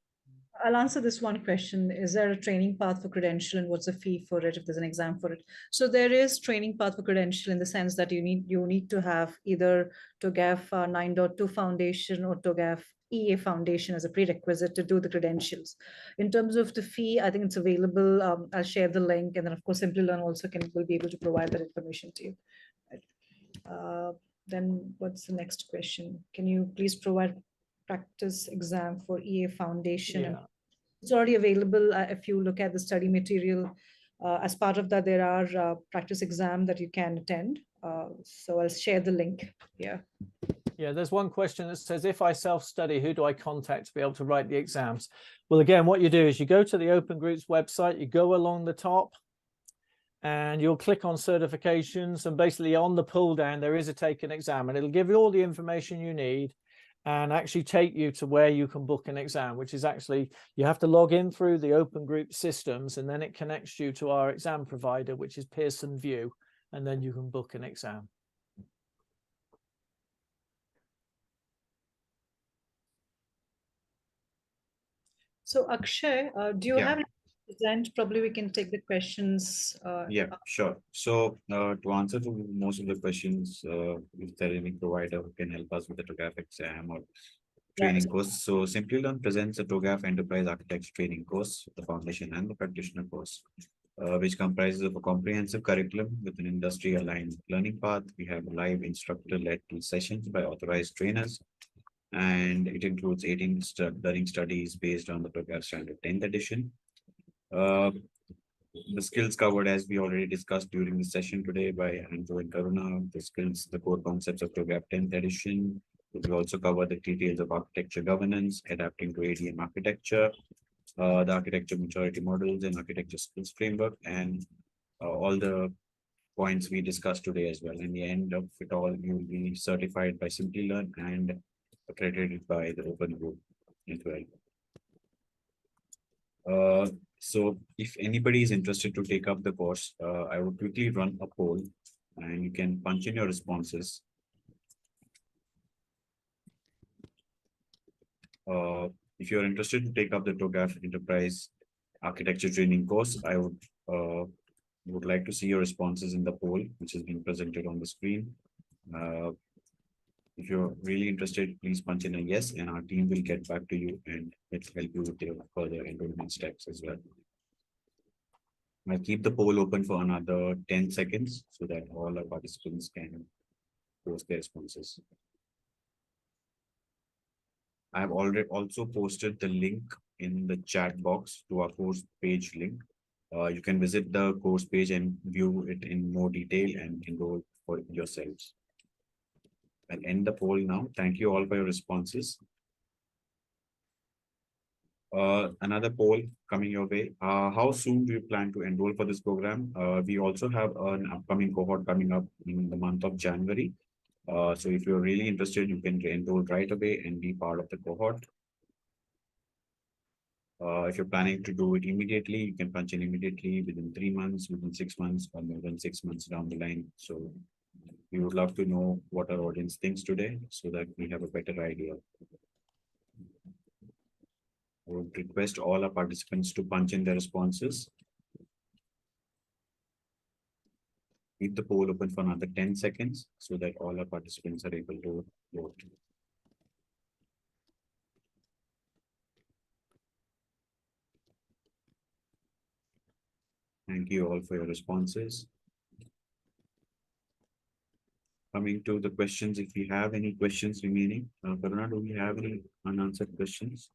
I'll answer this one question. Is there a training path for credential, and what's the fee for it if there's an exam for it? So there is training path for credential in the sense that you need to have either TOGAF 9.2 foundation or TOGAF EA Foundation as a prerequisite to do the credentials. In terms of the fee, I think it's available. I'll share the link, and then of course, Simplilearn also will be able to provide that information to you. Then what's the next question? Can you please provide practice exam for EA Foundation? Yeah. It's already available. If you look at the study material, as part of that, there are practice exam that you can attend. So I'll share the link here. Yeah, there's one question that says, if I self-study, who do I contact to be able to write the exams? Well, again, what you do is you go to the Open Group's website, you go along the top, and you'll click on certifications, and basically on the pull down, there is a take an exam, and it'll give you all the information you need and actually take you to where you can book an exam, which is actually, you have to log in through the Open Group systems, and then it connects you to our exam provider, which is Pearson VUE, and then you can book an exam. So Akshay, do you have present? Probably we can take the questions. Yeah, sure. So to answer to most of the questions, if there any provider who can help us with the TOGAF exam or training course. So Simplilearn presents a TOGAF Enterprise Architecture training course, the foundation and the practitioner course, which comprises of a comprehensive curriculum with an industry-aligned learning path. We have live instructor-led sessions by authorized trainers, and it includes 18 learning studies based on the TOGAF Standard 10th edition. The skills covered, as we already discussed during the session today by Andrew and Karuna, the skills, the core concepts of TOGAF 10th edition. We also cover the details of architecture governance, adapting to ADM architecture, the architecture maturity models and architecture skills framework, and all the points we discussed today as well. In the end of it all, you will be certified by Simplilearn and accredited by the Open Group as well. So if anybody is interested to take up the course, I would quickly run a poll and you can punch in your responses. If you're interested to take up the TOGAF Enterprise Architecture Training course, I would like to see your responses in the poll, which is being presented on the screen. If you're really interested, please punch in a yes, and our team will get back to you and let's help you with your further enrollment steps as well. I'll keep the poll open for another 10 seconds so that all our participants can post their responses. I've already also posted the link in the chat box to our course page link. You can visit the course page and view it in more detail and enroll for yourselves. I'll end the poll now. Thank you all for your responses. Another poll coming your way. How soon do you plan to enroll for this program? We also have an upcoming cohort coming up in the month of January. So if you're really interested, you can enroll right away and be part of the cohort. If you're planning to do it immediately, you can punch in immediately within 3 months, within 6 months, or more than 6 months down the line. So we would love to know what our audience thinks today so that we have a better idea. I would request all our participants to punch in their responses. Keep the poll open for another 10 seconds so that all our participants are able to vote. Thank you all for your responses. Coming to the questions, if we have any questions remaining, Karuna, do we have any unanswered questions?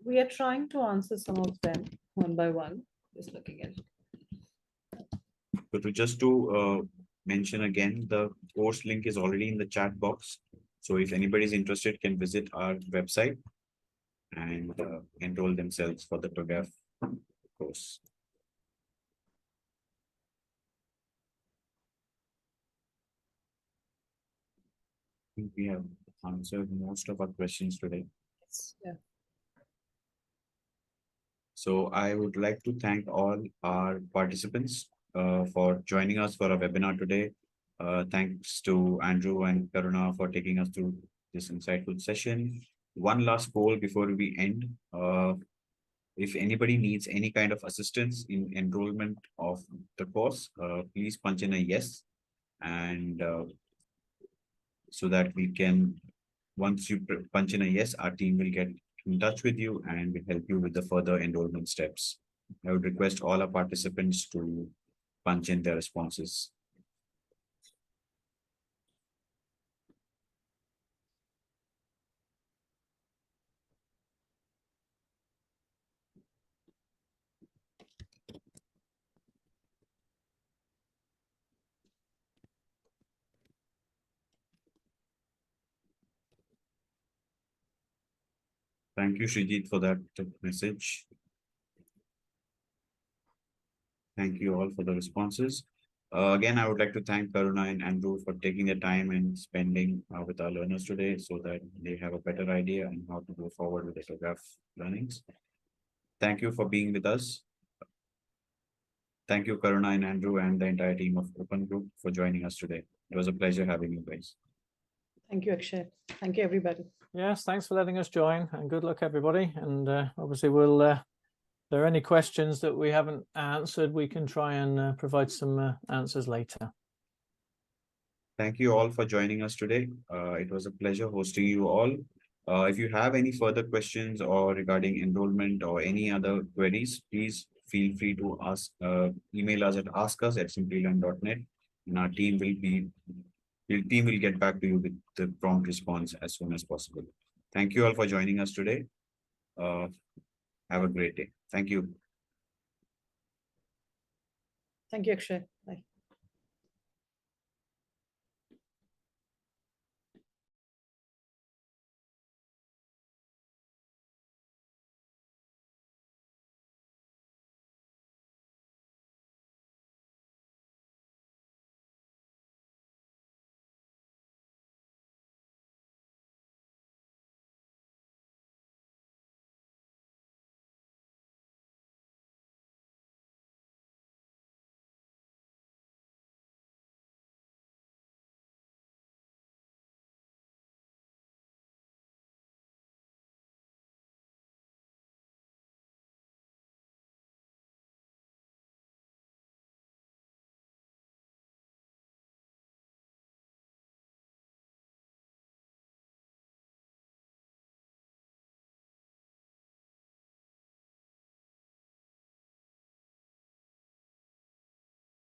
We are trying to answer some of them one by one. Just looking at it. But just to mention again, the course link is already in the chat box. So if anybody is interested, can visit our website and enroll themselves for the TOGAF course. I think we have answered most of our questions today. Yeah. So I would like to thank all our participants for joining us for our webinar today. Thanks to Andrew and Karuna for taking us through this insightful session. One last poll before we end. If anybody needs any kind of assistance in enrollment of the course, please punch in a yes, and so that we can once you punch in a yes, our team will get in touch with you and will help you with the further enrollment steps. I would request all our participants to punch in their responses. Thank you, Srijit, for that message. Thank you all for the responses. Again, I would like to thank Karuna and Andrew for taking the time and spending with our learners today so that they have a better idea on how to go forward with the TOGAF learnings. Thank you for being with us. Thank you, Karuna and Andrew, and the entire team of Open Group for joining us today. It was a pleasure having you guys. Thank you, Akshay. Thank you, everybody. Yes, thanks for letting us join, and good luck, everybody. And obviously, we'll if there are any questions that we haven't answered, we can try and provide some answers later. Thank you all for joining us today. It was a pleasure hosting you all. If you have any further questions or regarding enrollment or any other queries, please feel free to ask, email us at askus@simplilearn.net, and our team will get back to you with the prompt response as soon as possible. Thank you all for joining us today. Have a great day. Thank you. Thank you, Akshay. Bye.